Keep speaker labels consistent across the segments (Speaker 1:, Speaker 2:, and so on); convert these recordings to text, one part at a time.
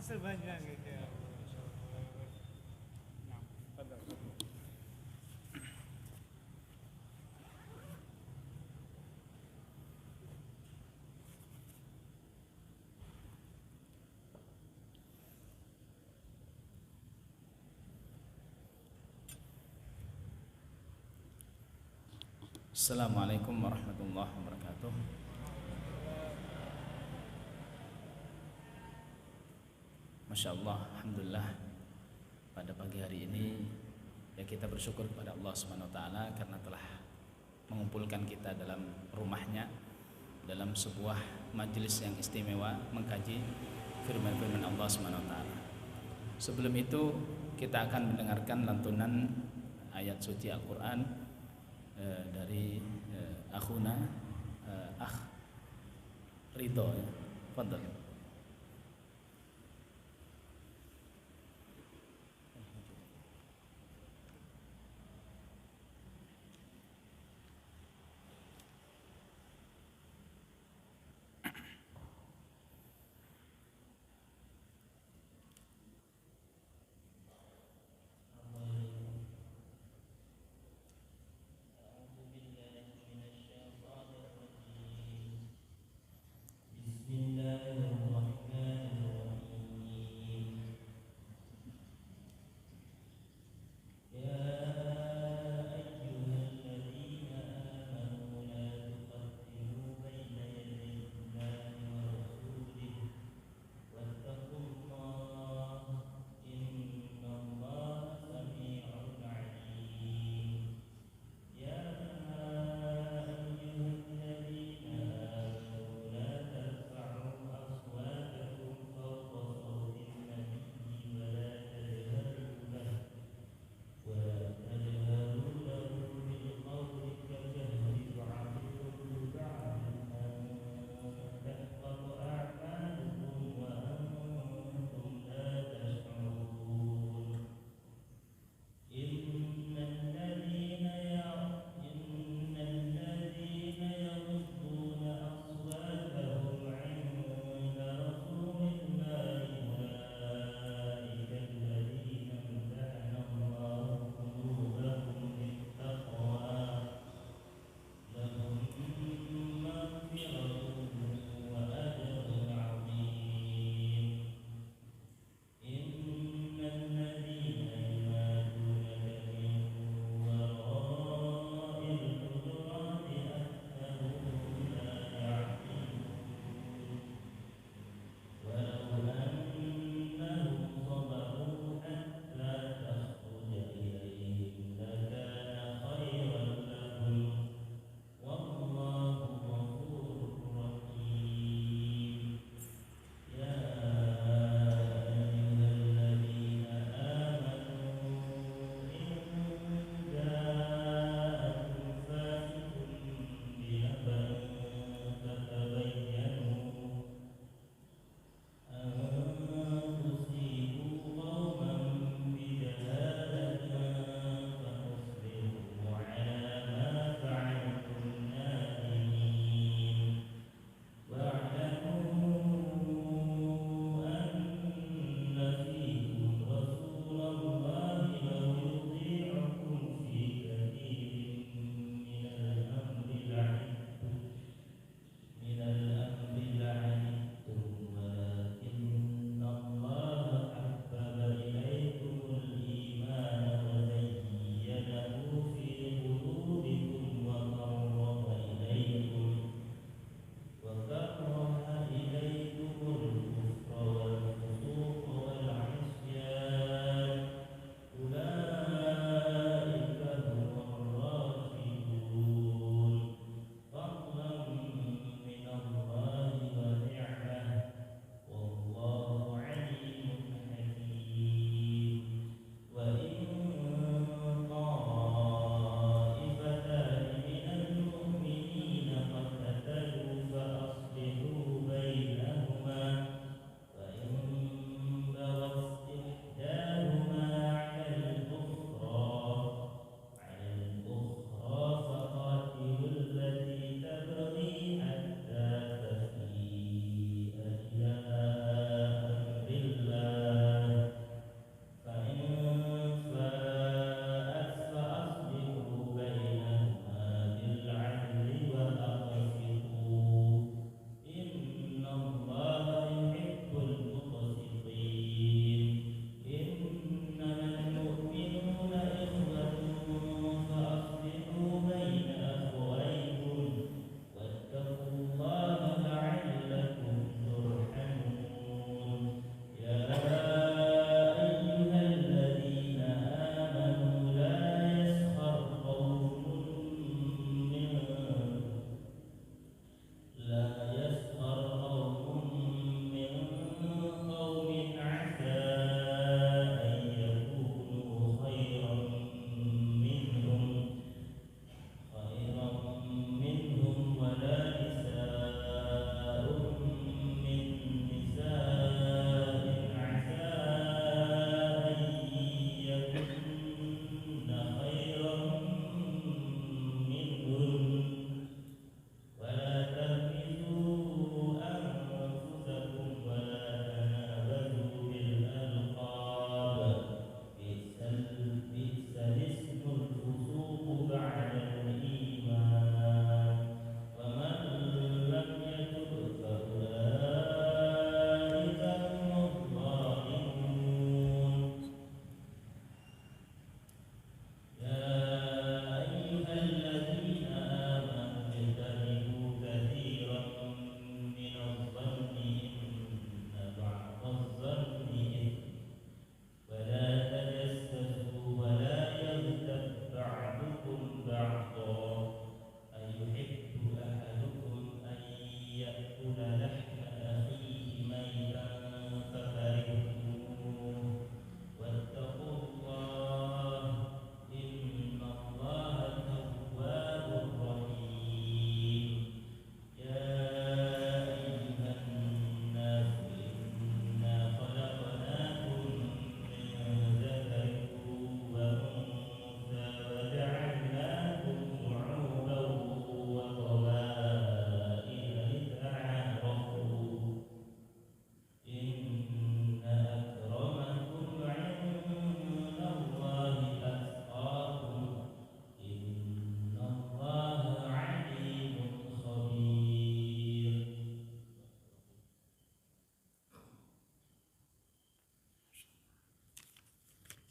Speaker 1: sepanjang gitu ya.
Speaker 2: Assalamualaikum warahmatullahi wabarakatuh. Masya Allah, Alhamdulillah, pada pagi hari ini ya kita bersyukur kepada Allah Subhanahu Wa Taala karena telah mengumpulkan kita dalam rumahnya dalam sebuah majelis yang istimewa mengkaji firman-firman Allah Subhanahu Wa Taala. Sebelum itu kita akan mendengarkan lantunan ayat suci Al-Quran dari akhuna akh Ridho ya. Fadhal.
Speaker 3: Bismillahirrahmanirrahim.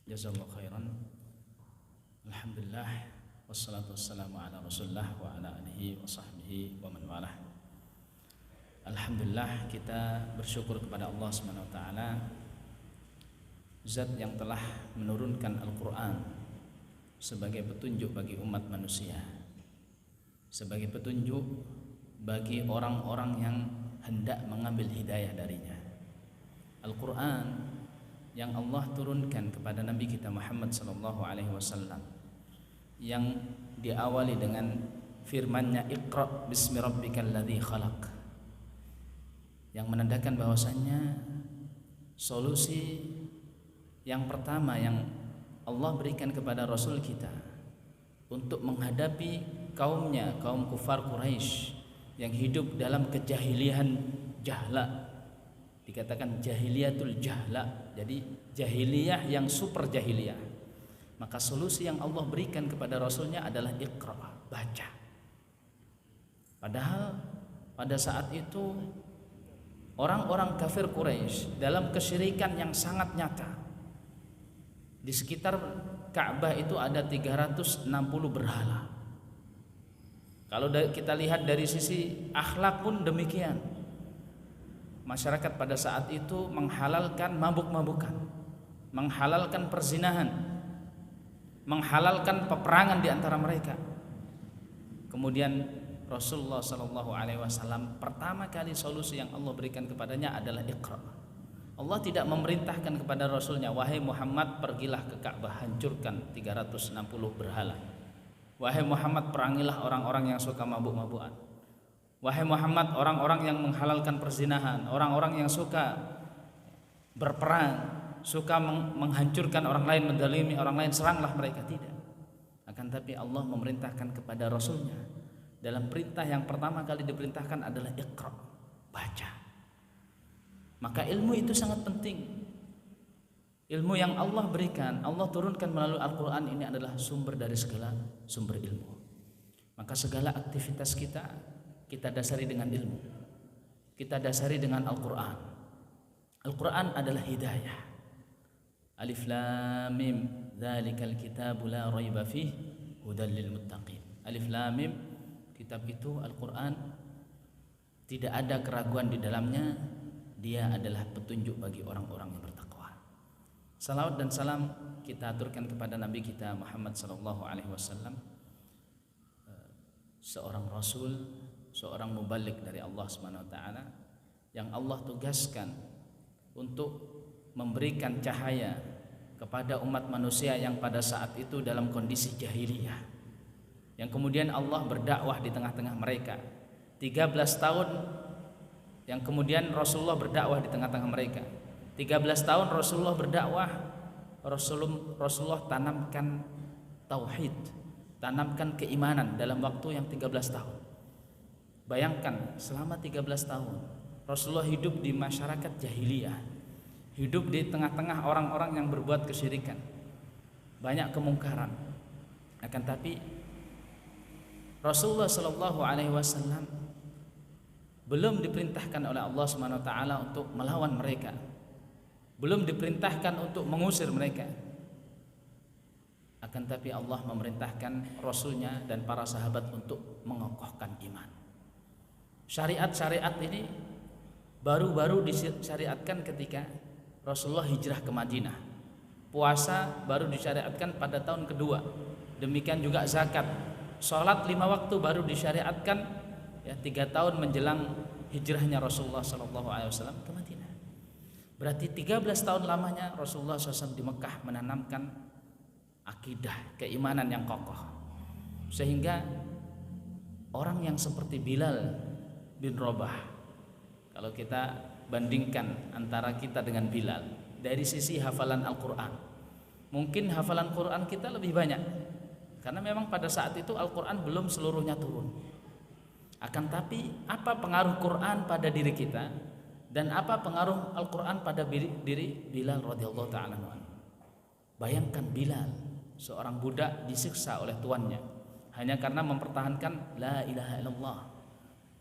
Speaker 2: Jazakallahu khairan. Alhamdulillah wassalatu wassalamu ala Rasulillah wa ala alihi wa sahbihi wa man walah. Alhamdulillah, kita bersyukur kepada Allah Subhanahu wa taala, zat yang telah menurunkan Al-Qur'an sebagai petunjuk bagi umat manusia, sebagai petunjuk bagi orang-orang yang hendak mengambil hidayah darinya. Al-Qur'an yang Allah turunkan kepada Nabi kita Muhammad sallallahu alaihi wasallam, yang diawali dengan firman-Nya Iqra bismi rabbikal ladzi khalaq, yang menandakan bahwasannya solusi yang pertama yang Allah berikan kepada Rasul kita untuk menghadapi kaumnya, kaum kufar Quraisy yang hidup dalam kejahilian jahla, dikatakan jahiliyatul jahla, jadi jahiliyah yang super jahiliyah. Maka solusi yang Allah berikan kepada Rasulnya adalah Iqra, baca. Padahal pada saat itu orang-orang kafir Quraisy dalam kesyirikan yang sangat nyata. Di sekitar Ka'bah itu ada 360 berhala. Kalau kita lihat dari sisi akhlak pun demikian. Masyarakat pada saat itu menghalalkan mabuk-mabukan, menghalalkan perzinahan, menghalalkan peperangan di antara mereka. Kemudian Rasulullah SAW pertama kali solusi yang Allah berikan kepadanya adalah Iqra. Allah tidak memerintahkan kepada Rasulnya, wahai Muhammad pergilah ke Ka'bah, hancurkan 360 berhala. Wahai Muhammad perangilah orang-orang yang suka mabuk-mabukan. Wahai Muhammad orang-orang yang menghalalkan perzinahan, orang-orang yang suka berperang, suka menghancurkan orang lain, mendalimi orang lain, seranglah mereka. Tidak. Akan tapi Allah memerintahkan kepada Rasulnya, dalam perintah yang pertama kali diperintahkan adalah Iqra, baca. Maka ilmu itu sangat penting. Ilmu yang Allah berikan, Allah turunkan melalui Al-Quran ini adalah sumber dari segala sumber ilmu. Maka segala aktivitas kita dasari dengan ilmu, kita dasari dengan Al-Quran. Al-Quran adalah hidayah. Alif Lam Mim, dzalikal kitabu la raiba fihi hudal lil muttaqin. Alif Lam Mim, kitab itu Al-Quran, tidak ada keraguan di dalamnya, dia adalah petunjuk bagi orang-orang yang bertakwa. Salawat dan salam kita aturkan kepada Nabi kita Muhammad sallallahu alaihi wasallam, seorang rasul, seorang mubalik dari Allah Subhanahu wa taala, yang Allah tugaskan untuk memberikan cahaya kepada umat manusia yang pada saat itu dalam kondisi jahiliyah, yang kemudian Allah berdakwah di tengah-tengah mereka 13 tahun, yang kemudian Rasulullah berdakwah di tengah-tengah mereka 13 tahun. Rasulullah berdakwah, Rasulullah tanamkan tauhid, tanamkan keimanan dalam waktu yang 13 tahun. Bayangkan selama 13 tahun Rasulullah hidup di masyarakat jahiliyah, hidup di tengah-tengah orang-orang yang berbuat kesyirikan, banyak kemungkaran. Akan tapi Rasulullah Shallallahu Alaihi Wasallam belum diperintahkan oleh Allah Subhanahu Wa Taala untuk melawan mereka, belum diperintahkan untuk mengusir mereka. Akan tapi Allah memerintahkan Rasulnya dan para sahabat untuk mengokohkan iman. Syariat-syariat ini baru-baru disyariatkan ketika Rasulullah hijrah ke Madinah. Puasa baru disyariatkan pada tahun kedua. Demikian juga zakat. Sholat 5 waktu baru disyariatkan 3 tahun menjelang hijrahnya Rasulullah SAW ke Madinah. Berarti 13 tahun lamanya Rasulullah SAW di Mekah menanamkan akidah, keimanan yang kokoh, sehingga orang yang seperti Bilal bin Rabah, kalau kita bandingkan antara kita dengan Bilal dari sisi hafalan Al-Quran, mungkin hafalan Quran kita lebih banyak, karena memang pada saat itu Al-Quran belum seluruhnya turun. Akan tapi apa pengaruh Quran pada diri kita dan apa pengaruh Al-Quran pada diri Bilal radhiyallahu ta'ala anhu. Bayangkan Bilal, seorang budak disiksa oleh tuannya hanya karena mempertahankan la ilaha illallah.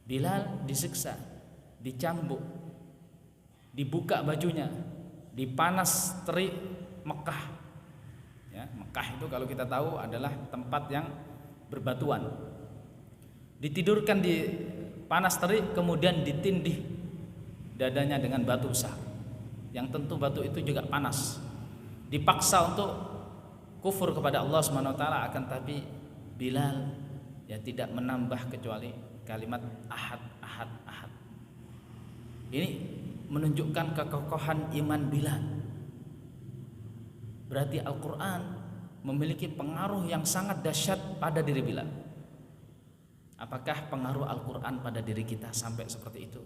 Speaker 2: Bilal disiksa, dicambuk, dibuka bajunya, dipanas terik Mekah, Ya, Mekah itu kalau kita tahu adalah tempat yang berbatuan. Ditidurkan di panas terik, kemudian ditindih dadanya dengan batu besar. Yang tentu batu itu juga panas. Dipaksa untuk kufur kepada Allah Subhanahu wa taala, akan tapi Bilal ya tidak menambah kecuali kalimat ahad ahad ahad. Ini menunjukkan kekokohan iman Bilal. Berarti Al-Quran memiliki pengaruh yang sangat dahsyat pada diri Bilal. Apakah pengaruh Al-Quran pada diri kita sampai seperti itu?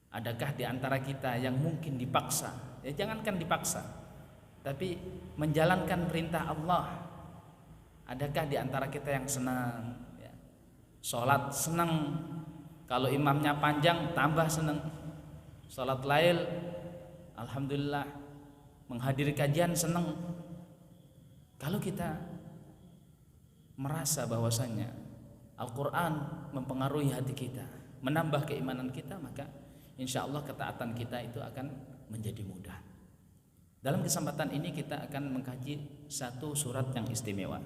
Speaker 2: Adakah di antara kita yang mungkin dipaksa? Ya jangankan dipaksa, tapi menjalankan perintah Allah. Adakah di antara kita yang senang? Ya. Sholat senang, kalau imamnya panjang tambah senang. Sholat lail, alhamdulillah. Menghadiri kajian senang. Kalau kita merasa bahwasannya Al-Quran mempengaruhi hati kita, menambah keimanan kita, maka insya Allah ketaatan kita itu akan menjadi mudah. Dalam kesempatan ini kita akan mengkaji satu surat yang istimewa,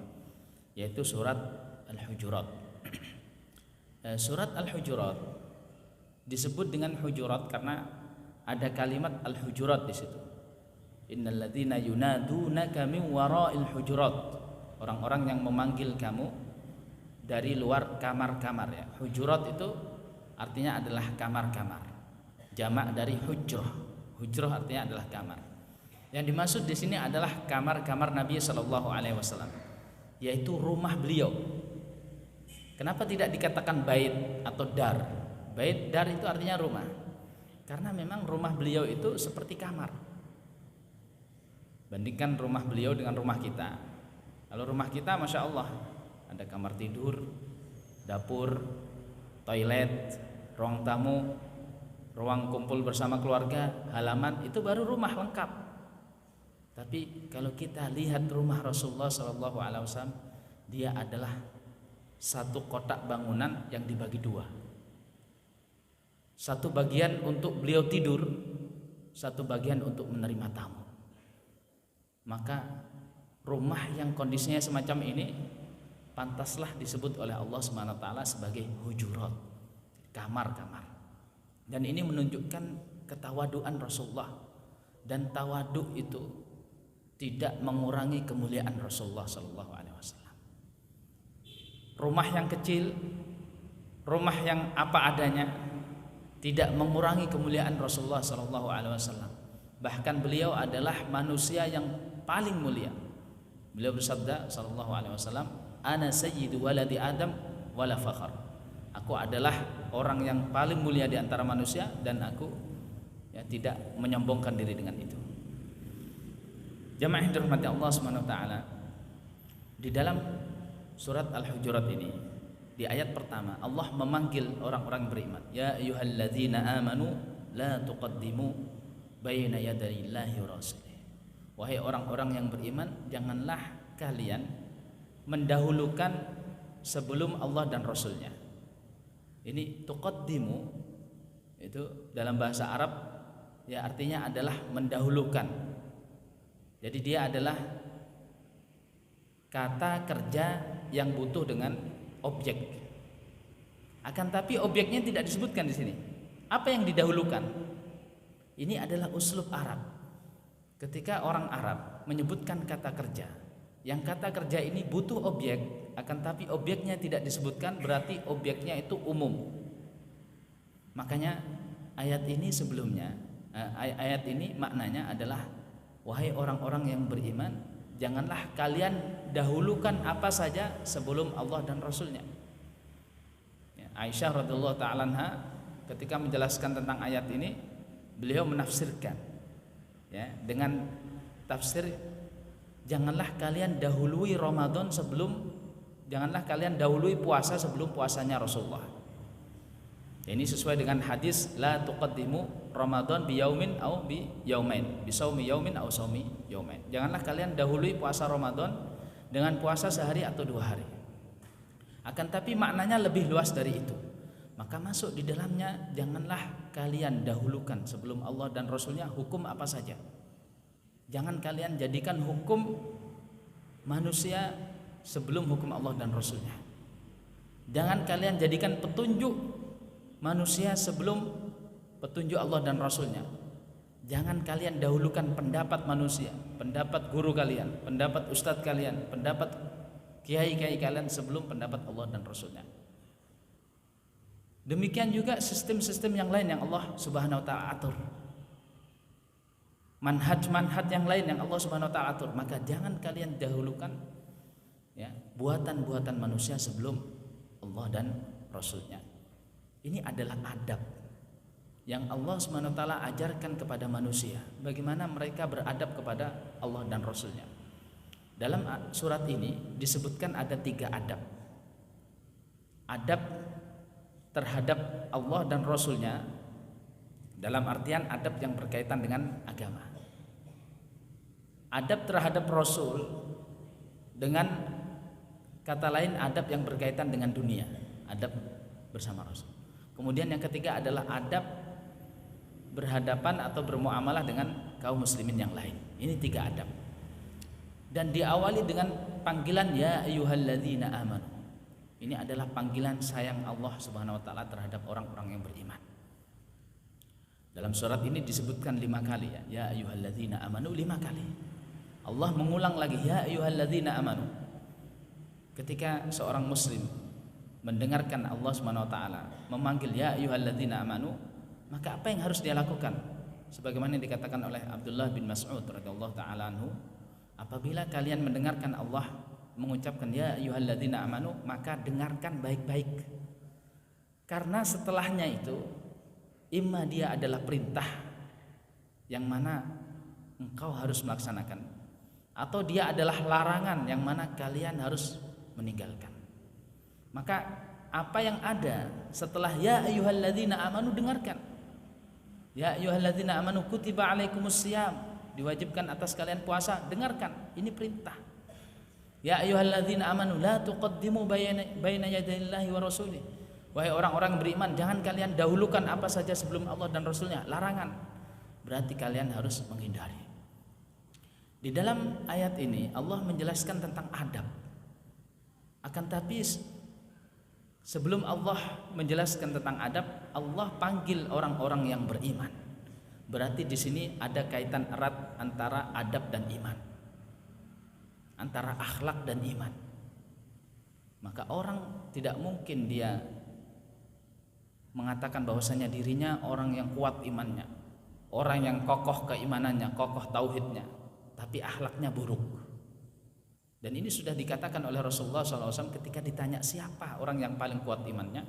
Speaker 2: yaitu surat Al-Hujurat. Surat Al-Hujurat disebut dengan Hujurat karena ada kalimat Al-Hujurat di situ. Innalladzina yunadunaka min wara'il hujurat. Orang-orang yang memanggil kamu dari luar kamar-kamar ya. Hujurat itu artinya adalah kamar-kamar. Jamak dari hujrah. Hujrah artinya adalah kamar. Yang dimaksud di sini adalah kamar-kamar Nabi sallallahu alaihi wasallam, yaitu rumah beliau. Kenapa tidak dikatakan bait atau dar? Bait, dar itu artinya rumah. Karena memang rumah beliau itu seperti kamar. Bandingkan rumah beliau dengan rumah kita. Kalau rumah kita Masya Allah ada kamar tidur, dapur, toilet, ruang tamu, ruang kumpul bersama keluarga, halaman, itu baru rumah lengkap. Tapi kalau kita lihat rumah Rasulullah SAW, dia adalah satu kotak bangunan yang dibagi dua. Satu bagian untuk beliau tidur, satu bagian untuk menerima tamu. Maka rumah yang kondisinya semacam ini pantaslah disebut oleh Allah Subhanahu wa taala sebagai hujurat, kamar-kamar. Dan ini menunjukkan ketawaduan Rasulullah, dan tawaduk itu tidak mengurangi kemuliaan Rasulullah sallallahu alaihi wasallam. Rumah yang kecil, rumah yang apa adanya tidak mengurangi kemuliaan Rasulullah sallallahu alaihi wasallam. Bahkan beliau adalah manusia yang paling mulia. Beliau bersabda sallallahu alaihi wasallam, "Ana sayyidu waladi Adam wala fakhar." Aku adalah orang yang paling mulia di antara manusia dan aku ya tidak menyombongkan diri dengan itu. Jamaah yang dirahmati Allah Subhanahu wa taala, di dalam surat Al-Hujurat ini di ayat pertama Allah memanggil orang-orang beriman, "Ya ayyuhalladzina amanu la tuqaddimu baina yadayillahi wa rasulih." Wahai orang-orang yang beriman, janganlah kalian mendahulukan sebelum Allah dan Rasulnya. Ini tuqaddimu itu dalam bahasa Arab ya artinya adalah mendahulukan. Jadi dia adalah kata kerja yang butuh dengan objek. Akan tapi objeknya tidak disebutkan di sini. Apa yang didahulukan? Ini adalah uslub Arab. Ketika orang Arab menyebutkan kata kerja, yang kata kerja ini butuh objek, akan tapi objeknya tidak disebutkan, berarti objeknya itu umum. Makanya ayat ini sebelumnya, ayat ini maknanya adalah, wahai orang-orang yang beriman, janganlah kalian dahulukan apa saja sebelum Allah dan Rasulnya. Aisyah radhiyallahu ta'ala anha ketika menjelaskan tentang ayat ini, beliau menafsirkan ya dengan tafsir, janganlah kalian dahului Ramadan janganlah kalian dahului puasa sebelum puasanya Rasulullah. Ini sesuai dengan hadis la tuqaddimu Ramadan bi yaumin au bi yaumain, bi saumi yaumin au saumi yaumain. Janganlah kalian dahului puasa Ramadan dengan puasa sehari atau 2 hari. Akan tapi maknanya lebih luas dari itu. Maka masuk di dalamnya, janganlah kalian dahulukan sebelum Allah dan Rasulnya hukum apa saja. Jangan kalian jadikan hukum manusia sebelum hukum Allah dan Rasulnya. Jangan kalian jadikan petunjuk manusia sebelum petunjuk Allah dan Rasulnya. Jangan kalian dahulukan pendapat manusia, pendapat guru kalian, pendapat ustadz kalian, pendapat kiai-kiai kalian sebelum pendapat Allah dan Rasulnya. Demikian juga sistem-sistem yang lain yang Allah Subhanahu wa taala atur. Manhaj-manhaj yang lain yang Allah Subhanahu wa taala atur, maka jangan kalian dahulukan ya, buatan-buatan manusia sebelum Allah dan Rasulnya. Ini adalah adab yang Allah Subhanahu wa taala ajarkan kepada manusia, bagaimana mereka beradab kepada Allah dan Rasulnya. Dalam surat ini disebutkan ada 3 adab. Adab terhadap Allah dan Rasulnya dalam artian adab yang berkaitan dengan agama. Adab terhadap Rasul dengan kata lain adab yang berkaitan dengan dunia, adab bersama Rasul. Kemudian yang ketiga adalah adab berhadapan atau bermuamalah dengan kaum muslimin yang lain. Ini 3 adab. Dan diawali dengan panggilan ya ayyuhalladzina amanu. Ini adalah panggilan sayang Allah Subhanahu wa taala terhadap orang-orang yang beriman. Dalam surat ini disebutkan 5 kali ya ayyuhalladzina amanu 5 kali. Allah mengulang lagi ya ayyuhalladzina amanu. Ketika seorang muslim mendengarkan Allah Subhanahu wa taala memanggil ya ayyuhalladzina amanu, maka apa yang harus dia lakukan? Sebagaimana yang dikatakan oleh Abdullah bin Mas'ud radhiyallahu taala anhu, apabila kalian mendengarkan Allah mengucapkan ya ayyuhalladzina amanu, maka dengarkan baik-baik. Karena setelahnya itu imma dia adalah perintah yang mana engkau harus melaksanakan, atau dia adalah larangan yang mana kalian harus meninggalkan. Maka apa yang ada setelah ya ayyuhalladzina amanu, dengarkan. Ya ayyuhalladzina amanu kutiba alaikumusiyam, diwajibkan atas kalian puasa, dengarkan. Ini perintah. Ya ayyuhalladzina amanu la tuqaddimu baina yadayillahi wa rasulih. Wahai orang-orang beriman, jangan kalian dahulukan apa saja sebelum Allah dan Rasulnya. Larangan. Berarti kalian harus menghindari. Di dalam ayat ini Allah menjelaskan tentang adab. Akan tapi sebelum Allah menjelaskan tentang adab, Allah panggil orang-orang yang beriman. Berarti di sini ada kaitan erat antara adab dan iman, antara akhlak dan iman. Maka orang tidak mungkin dia mengatakan bahwasanya dirinya orang yang kuat imannya, orang yang kokoh keimanannya, kokoh tauhidnya, tapi akhlaknya buruk. Dan ini sudah dikatakan oleh Rasulullah SAW ketika ditanya siapa orang yang paling kuat imannya,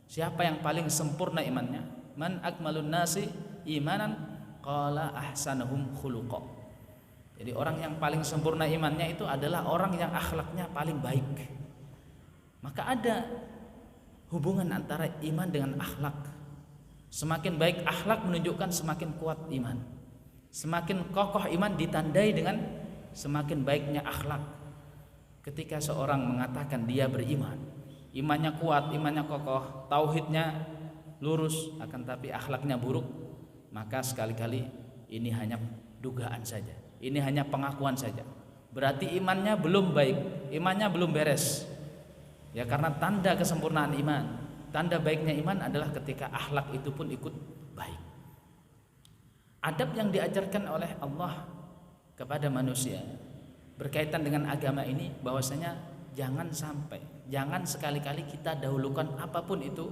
Speaker 2: siapa yang paling sempurna imannya, man akmalun nasi imanan qala ahsanuhum khuluqa. Jadi orang yang paling sempurna imannya itu adalah orang yang akhlaknya paling baik. Maka ada hubungan antara iman dengan akhlak. Semakin baik akhlak menunjukkan semakin kuat iman. Semakin kokoh iman ditandai dengan semakin baiknya akhlak. Ketika seorang mengatakan dia beriman, imannya kuat, imannya kokoh, tauhidnya lurus, akan tapi akhlaknya buruk, maka sekali-kali ini hanya dugaan saja, ini hanya pengakuan saja. Berarti imannya belum baik, imannya belum beres. Ya, karena tanda kesempurnaan iman, tanda baiknya iman adalah ketika akhlak itu pun ikut baik. Adab yang diajarkan oleh Allah kepada manusia berkaitan dengan agama ini, bahwasanya jangan sampai, jangan sekali-kali kita dahulukan apapun itu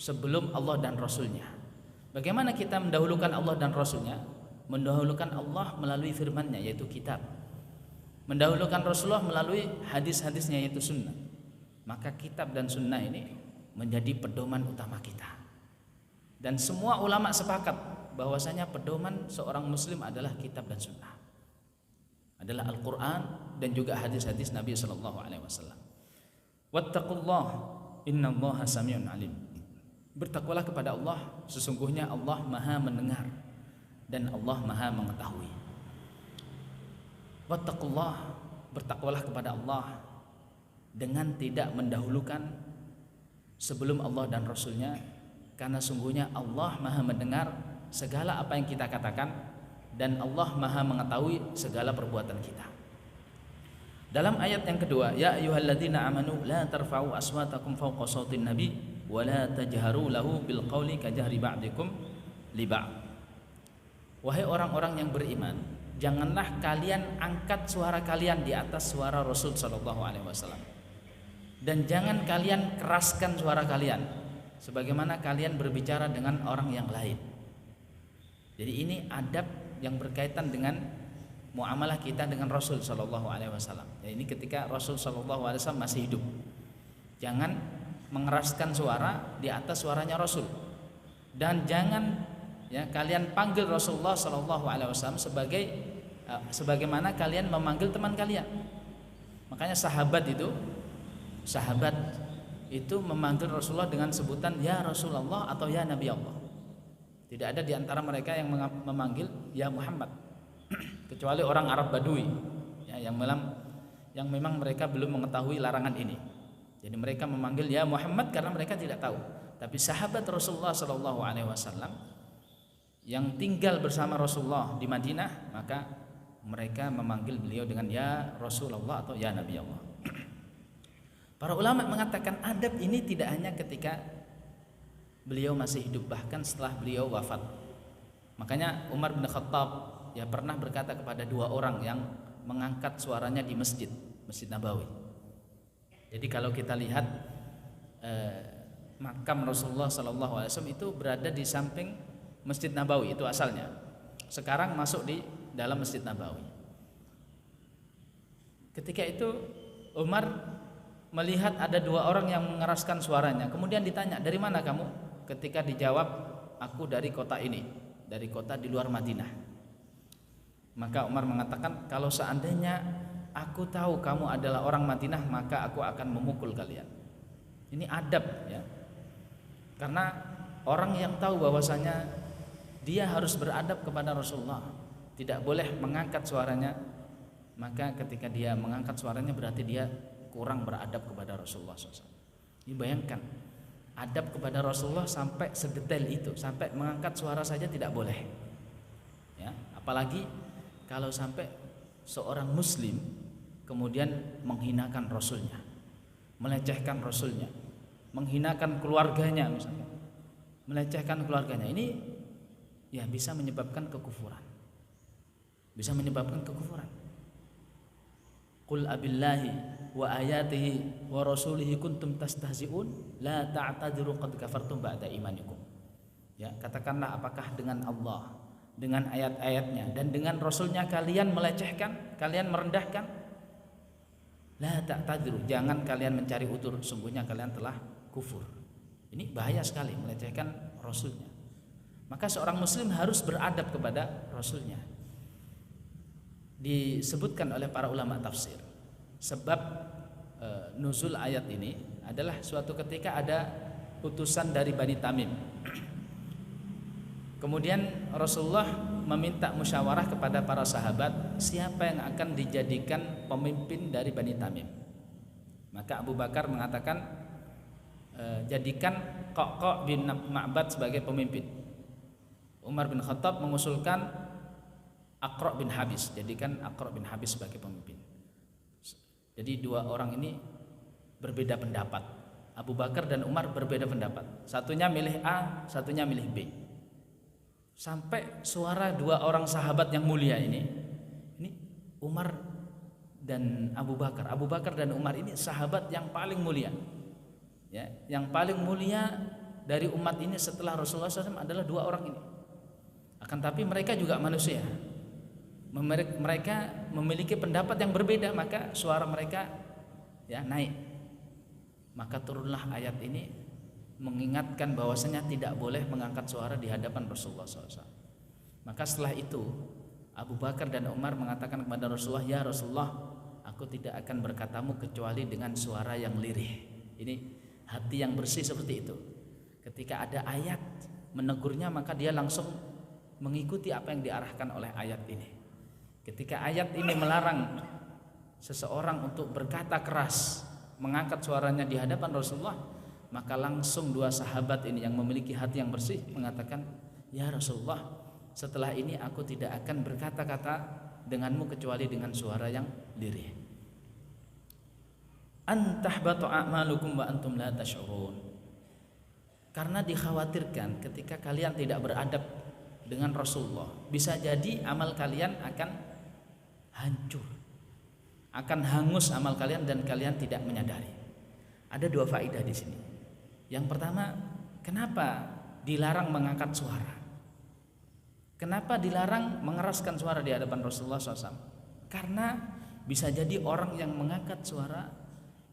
Speaker 2: sebelum Allah dan Rasulnya. Bagaimana kita mendahulukan Allah dan Rasulnya? Mendahulukan Allah melalui firman-Nya yaitu kitab, mendahulukan Rasulullah melalui hadis-hadisnya yaitu sunnah. Maka kitab dan sunnah ini menjadi pedoman utama kita. Dan semua ulama sepakat bahwasanya pedoman seorang muslim adalah kitab dan sunnah, adalah Al-Quran dan juga hadis-hadis Nabi SAW. Wattaqullah innallaha sami'un alim. Bertakwalah kepada Allah, sesungguhnya Allah maha mendengar dan Allah maha mengetahui. Wattaqullah, bertakwalah kepada Allah dengan tidak mendahulukan sebelum Allah dan Rasulnya, karena sungguhnya Allah maha mendengar segala apa yang kita katakan dan Allah Maha mengetahui segala perbuatan kita. Dalam ayat yang kedua, ya ayyuhalladzina amanu la tarfa'u aswatakum fawqa sautin nabi wa la tajharu lahu bil qawli kajahri ba'dikum li ba'd. Wahai orang-orang yang beriman, janganlah kalian angkat suara kalian di atas suara Rasul sallallahu alaihi wasallam. Dan jangan kalian keraskan suara kalian sebagaimana kalian berbicara dengan orang yang lain. Jadi ini adab yang berkaitan dengan muamalah kita dengan Rasul sallallahu alaihi wasallam. Ya, ini ketika Rasul sallallahu alaihi wasallam masih hidup. Jangan mengeraskan suara di atas suaranya Rasul. Dan jangan ya kalian panggil Rasulullah sallallahu alaihi wasallam sebagaimana kalian memanggil teman kalian. Makanya sahabat itu memanggil Rasulullah dengan sebutan ya Rasulullah atau ya Nabi Allah. Tidak ada di antara mereka yang memanggil ya Muhammad, kecuali orang Arab Badui ya, yang memang mereka belum mengetahui larangan ini. Jadi mereka memanggil ya Muhammad karena mereka tidak tahu. Tapi sahabat Rasulullah sallallahu alaihi wasallam yang tinggal bersama Rasulullah di Madinah, maka mereka memanggil beliau dengan ya Rasulullah atau ya Nabi Allah. Para ulama mengatakan adab ini tidak hanya ketika beliau masih hidup, bahkan setelah beliau wafat. Makanya Umar bin Khattab ya pernah berkata kepada dua orang yang mengangkat suaranya di Masjid Nabawi. Jadi kalau kita lihat makam Rasulullah sallallahu alaihi wasallam itu berada di samping Masjid Nabawi, itu asalnya. Sekarang masuk di dalam Masjid Nabawi. Ketika itu Umar melihat ada dua orang yang mengeraskan suaranya. Kemudian ditanya, dari mana kamu? Ketika dijawab, aku dari kota ini, dari kota di luar Madinah. Maka Umar mengatakan, kalau seandainya aku tahu kamu adalah orang Madinah, maka aku akan memukul kalian. Ini adab ya. Karena orang yang tahu bahwasanya dia harus beradab kepada Rasulullah, tidak boleh mengangkat suaranya, maka ketika dia mengangkat suaranya berarti dia kurang beradab kepada Rasulullah SAW. Ini bayangkan, adab kepada Rasulullah sampai sedetail itu, sampai mengangkat suara saja tidak boleh ya. Apalagi kalau sampai seorang muslim kemudian menghinakan Rasulnya, melecehkan Rasulnya, menghinakan keluarganya misalnya, melecehkan keluarganya, ini ya bisa menyebabkan kekufuran. Bisa menyebabkan kekufuran. Qul abillahi wa ayatihi wa rasulihi kuntum tastahzi'un la ta'tadiru qad kafartum ba'da imanikum. Ya, katakanlah apakah dengan Allah, dengan ayat-ayatnya dan dengan Rasulnya kalian melecehkan, kalian merendahkan? La ta'tadiru, jangan kalian mencari udzur, sungguhnya kalian telah kufur. Ini bahaya sekali melecehkan Rasulnya. Maka seorang muslim harus beradab kepada Rasulnya. Disebutkan oleh para ulama tafsir, sebab nuzul ayat ini adalah suatu ketika ada utusan dari Bani Tamim. Kemudian Rasulullah meminta musyawarah kepada para sahabat, siapa yang akan dijadikan pemimpin dari Bani Tamim. Maka Abu Bakar mengatakan, jadikan Qaq' bin Ma'bad sebagai pemimpin. Umar bin Khattab mengusulkan Aqra' bin Habis, jadikan Aqra' bin Habis sebagai pemimpin. Jadi dua orang ini berbeda pendapat. Abu Bakar dan Umar berbeda pendapat. Satunya milih A, satunya milih B. Sampai suara dua orang sahabat yang mulia ini Umar dan Abu Bakar. Abu Bakar dan Umar ini sahabat yang paling mulia. Ya, yang paling mulia dari umat ini setelah Rasulullah SAW adalah dua orang ini. Akan tapi mereka juga manusia. Mereka memiliki pendapat yang berbeda, maka suara mereka ya naik. Maka turunlah ayat ini mengingatkan bahwasanya tidak boleh mengangkat suara di hadapan Rasulullah SAW. Maka setelah itu Abu Bakar dan Umar mengatakan kepada Rasulullah, ya Rasulullah, aku tidak akan berkatamu kecuali dengan suara yang lirih. Ini hati yang bersih seperti itu. Ketika ada ayat menegurnya, maka dia langsung mengikuti apa yang diarahkan oleh ayat ini. Ketika ayat ini melarang seseorang untuk berkata keras, mengangkat suaranya di hadapan Rasulullah, maka langsung dua sahabat ini yang memiliki hati yang bersih mengatakan, ya Rasulullah, setelah ini aku tidak akan berkata-kata denganmu kecuali dengan suara yang lirih. Antahbatu a'malukum wa antum la tash'urun. Karena dikhawatirkan ketika kalian tidak beradab dengan Rasulullah, bisa jadi amal kalian akan hancur, akan hangus amal kalian dan kalian tidak menyadari. Ada dua faedah di sini. Yang pertama, kenapa dilarang mengangkat suara? Kenapa dilarang mengeraskan suara di hadapan Rasulullah SAW? Karena bisa jadi orang yang mengangkat suara,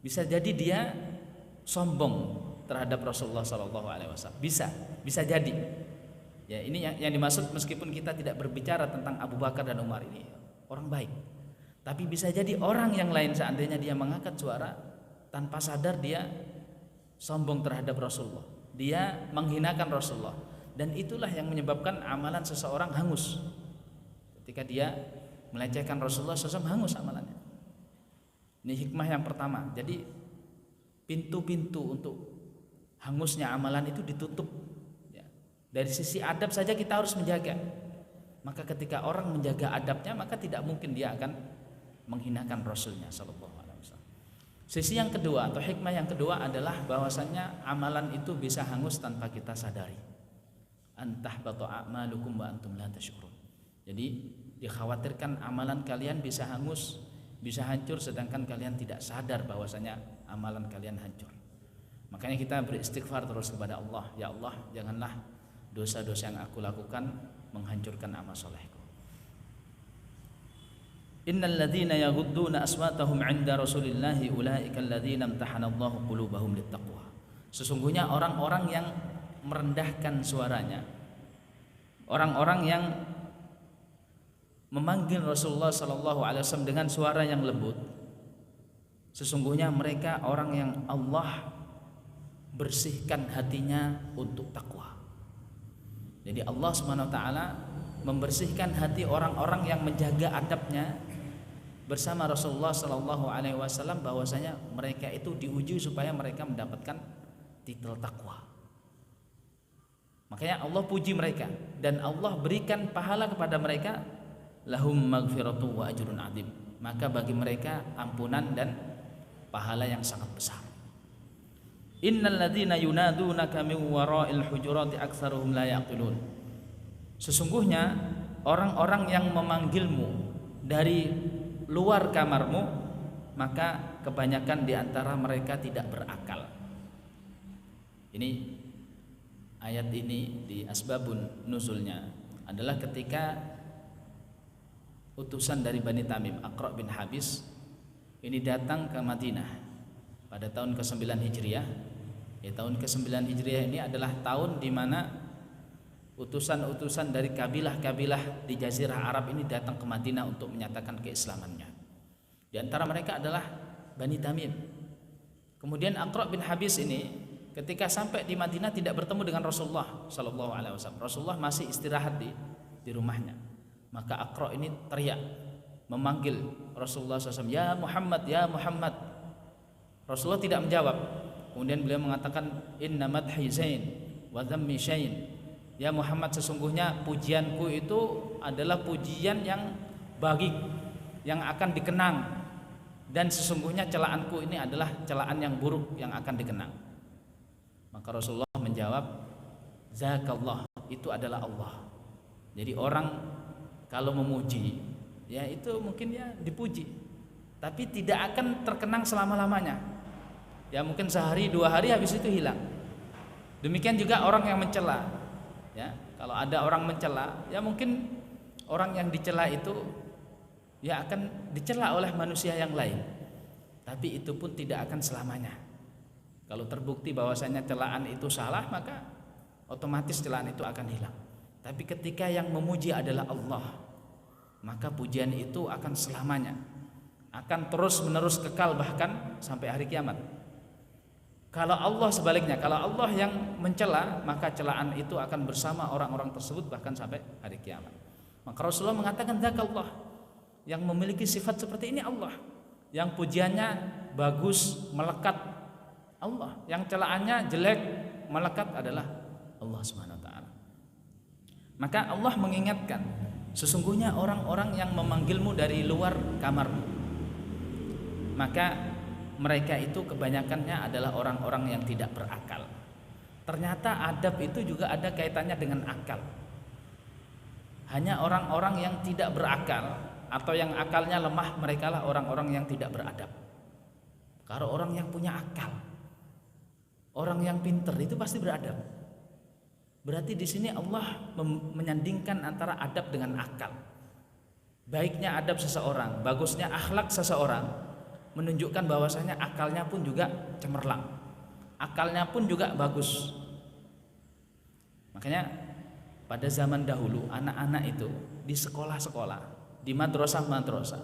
Speaker 2: bisa jadi dia sombong terhadap Rasulullah SAW. Bisa jadi. Ya, ini yang dimaksud, meskipun kita tidak berbicara tentang Abu Bakar dan Umar, ini orang baik. Tapi bisa jadi orang yang lain seandainya dia mengangkat suara, tanpa sadar dia sombong terhadap Rasulullah, dia menghinakan Rasulullah, dan itulah yang menyebabkan amalan seseorang hangus. Ketika dia melecehkan Rasulullah SAW, hangus amalannya. Ini hikmah yang pertama. Jadi pintu-pintu untuk hangusnya amalan itu ditutup. Ya. Dari sisi adab saja kita harus menjaga. Maka ketika orang menjaga adabnya, maka tidak mungkin dia akan menghinakan Rasulnya Sallallahu Alaihi Wasallam. Sisi yang kedua atau hikmah yang kedua adalah bahwasannya amalan itu bisa hangus tanpa kita sadari. Antahbatu a'malukum wa antum la tash'urun. Jadi dikhawatirkan amalan kalian bisa hangus, bisa hancur, sedangkan kalian tidak sadar bahwasanya amalan kalian hancur. Makanya kita beristighfar terus kepada Allah. Ya Allah, janganlah dosa-dosa yang aku lakukan menghancurkan amal solehku. Innal ladzina yaghudduna aswatahum 'inda Rasulillahi ulaika alladzina imtahanallahu qulubahum littaqwa. Sesungguhnya orang-orang yang merendahkan suaranya, orang-orang yang memanggil Rasulullah sallallahu alaihi wasallam dengan suara yang lembut, sesungguhnya mereka orang yang Allah bersihkan hatinya untuk takwa. Jadi Allah Subhanahu wa taala membersihkan hati orang-orang yang menjaga adabnya bersama Rasulullah sallallahu alaihi wasallam, bahwasanya mereka itu diuji supaya mereka mendapatkan titel takwa. Makanya Allah puji mereka dan Allah berikan pahala kepada mereka, lahum maghfiratu wa ajrun adzim. Maka bagi mereka ampunan dan pahala yang sangat besar. Innal ladzina yunadunaka min wara'il hujurati aktsaruhum la yaqilun. Sesungguhnya orang-orang yang memanggilmu dari luar kamarmu, maka kebanyakan di antara mereka tidak berakal. Ini ayat ini di asbabun nuzulnya adalah ketika utusan dari Bani Tamim, Aqra' bin Habis ini datang ke Madinah pada tahun ke-9 Hijriah. Ya, tahun ke-9 Hijriah ini adalah tahun di mana utusan-utusan dari kabilah-kabilah di Jazirah Arab ini datang ke Madinah untuk menyatakan keislamannya. Di antara mereka adalah Bani Tamim. Kemudian Aqra' bin Habis ini ketika sampai di Madinah tidak bertemu dengan Rasulullah sallallahu alaihi wasallam. Rasulullah masih istirahat di rumahnya. Maka Aqra' ini teriak memanggil Rasulullah SAW, "Ya Muhammad, ya Muhammad." Rasulullah tidak menjawab. Kemudian beliau mengatakan, "Inna madhi zain wa dhammi syain." Ya Muhammad, sesungguhnya pujianku itu adalah pujian yang baik, yang akan dikenang, dan sesungguhnya celaanku ini adalah celaan yang buruk yang akan dikenang. Maka Rasulullah menjawab, "Zakallah," itu adalah Allah. Jadi orang kalau memuji, ya itu mungkin ya dipuji, tapi tidak akan terkenang selama-lamanya. Ya mungkin sehari 2 hari habis itu hilang. Demikian juga orang yang mencela. Ya, kalau ada orang mencela, ya mungkin orang yang dicela itu ya akan dicela oleh manusia yang lain. Tapi itu pun tidak akan selamanya. Kalau terbukti bahwasanya celaan itu salah, maka otomatis celaan itu akan hilang. Tapi ketika yang memuji adalah Allah, maka pujian itu akan selamanya, akan terus-menerus kekal bahkan sampai hari kiamat. Kalau Allah sebaliknya, kalau Allah yang mencela, maka celaan itu akan bersama orang-orang tersebut bahkan sampai hari kiamat. Maka Rasulullah mengatakan, "Dzakallah," yang memiliki sifat seperti ini Allah, yang pujiannya bagus melekat Allah, yang celaannya jelek melekat adalah Allah Subhanahu wa taala. Maka Allah mengingatkan, sesungguhnya orang-orang yang memanggilmu dari luar kamarmu, maka mereka itu kebanyakannya adalah orang-orang yang tidak berakal. Ternyata adab itu juga ada kaitannya dengan akal. Hanya orang-orang yang tidak berakal atau yang akalnya lemah, mereka lah orang-orang yang tidak beradab. Kalau orang yang punya akal, orang yang pinter itu pasti beradab. Berarti di sini Allah menyandingkan antara adab dengan akal. Baiknya adab seseorang, bagusnya akhlak seseorang, menunjukkan bahwasanya akalnya pun juga cemerlang, akalnya pun juga bagus. Makanya pada zaman dahulu anak-anak itu di sekolah-sekolah, di madrasah-madrasah,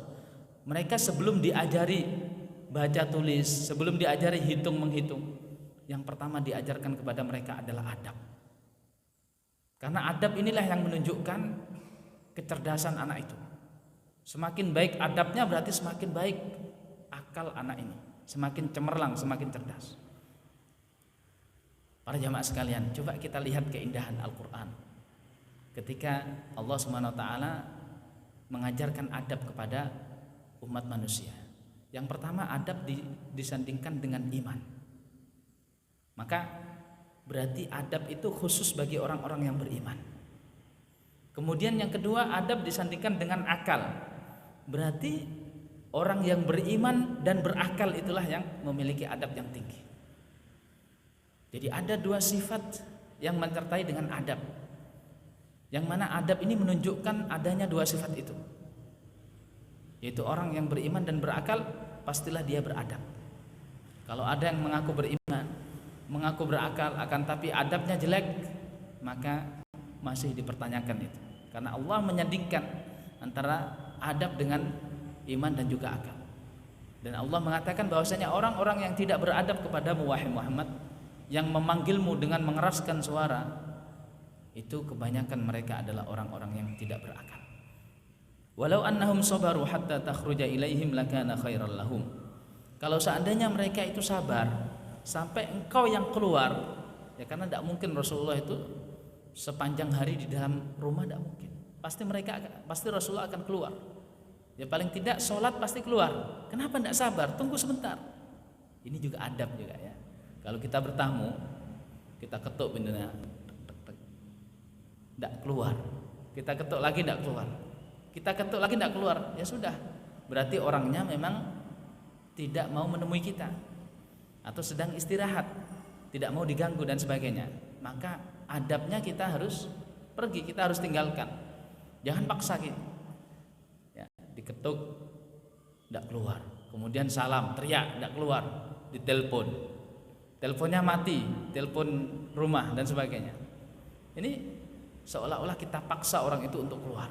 Speaker 2: mereka sebelum diajari baca tulis, sebelum diajari hitung menghitung, yang pertama diajarkan kepada mereka adalah adab. Karena adab inilah yang menunjukkan kecerdasan anak itu. Semakin baik adabnya berarti semakin baik akal anak ini, semakin cemerlang, semakin cerdas. Para jamaah sekalian, coba kita lihat keindahan Al-Quran ketika Allah SWT mengajarkan adab kepada umat manusia. Yang pertama, adab disandingkan dengan iman. Maka berarti adab itu khusus bagi orang-orang yang beriman. Kemudian yang kedua, adab disandingkan dengan akal. Berarti orang yang beriman dan berakal itulah yang memiliki adab yang tinggi. Jadi ada dua sifat yang menyertai dengan adab, yang mana adab ini menunjukkan adanya dua sifat itu, yaitu orang yang beriman dan berakal pastilah dia beradab. Kalau ada yang mengaku beriman, mengaku berakal, akan tapi adabnya jelek, maka masih dipertanyakan itu. Karena Allah menyandingkan antara adab dengan iman dan juga akal. Dan Allah mengatakan bahwasanya orang-orang yang tidak beradab kepadamu wahai Muhammad, yang memanggilmu dengan mengeraskan suara, itu kebanyakan mereka adalah orang-orang yang tidak berakal. Walau annahum sabaru hatta takhruja ilaihim lakana khairal lahum. Kalau seandainya mereka itu sabar sampai engkau yang keluar, ya karena tidak mungkin Rasulullah itu sepanjang hari di dalam rumah, tidak mungkin. Pasti Rasulullah akan keluar. Ya paling tidak sholat pasti keluar. Kenapa tidak sabar? Tunggu sebentar. Ini juga adab juga ya. Kalau kita bertamu, kita ketuk pintunya, tidak keluar. Kita ketuk lagi tidak keluar. Kita ketuk lagi tidak keluar. Ya sudah. Berarti orangnya memang tidak mau menemui kita, atau sedang istirahat, tidak mau diganggu dan sebagainya. Maka adabnya kita harus pergi, kita harus tinggalkan. Jangan paksa gitu. Ya, diketuk tidak keluar. Kemudian salam, teriak tidak keluar. Ditelepon, teleponnya mati, telepon rumah dan sebagainya. Ini seolah-olah kita paksa orang itu untuk keluar.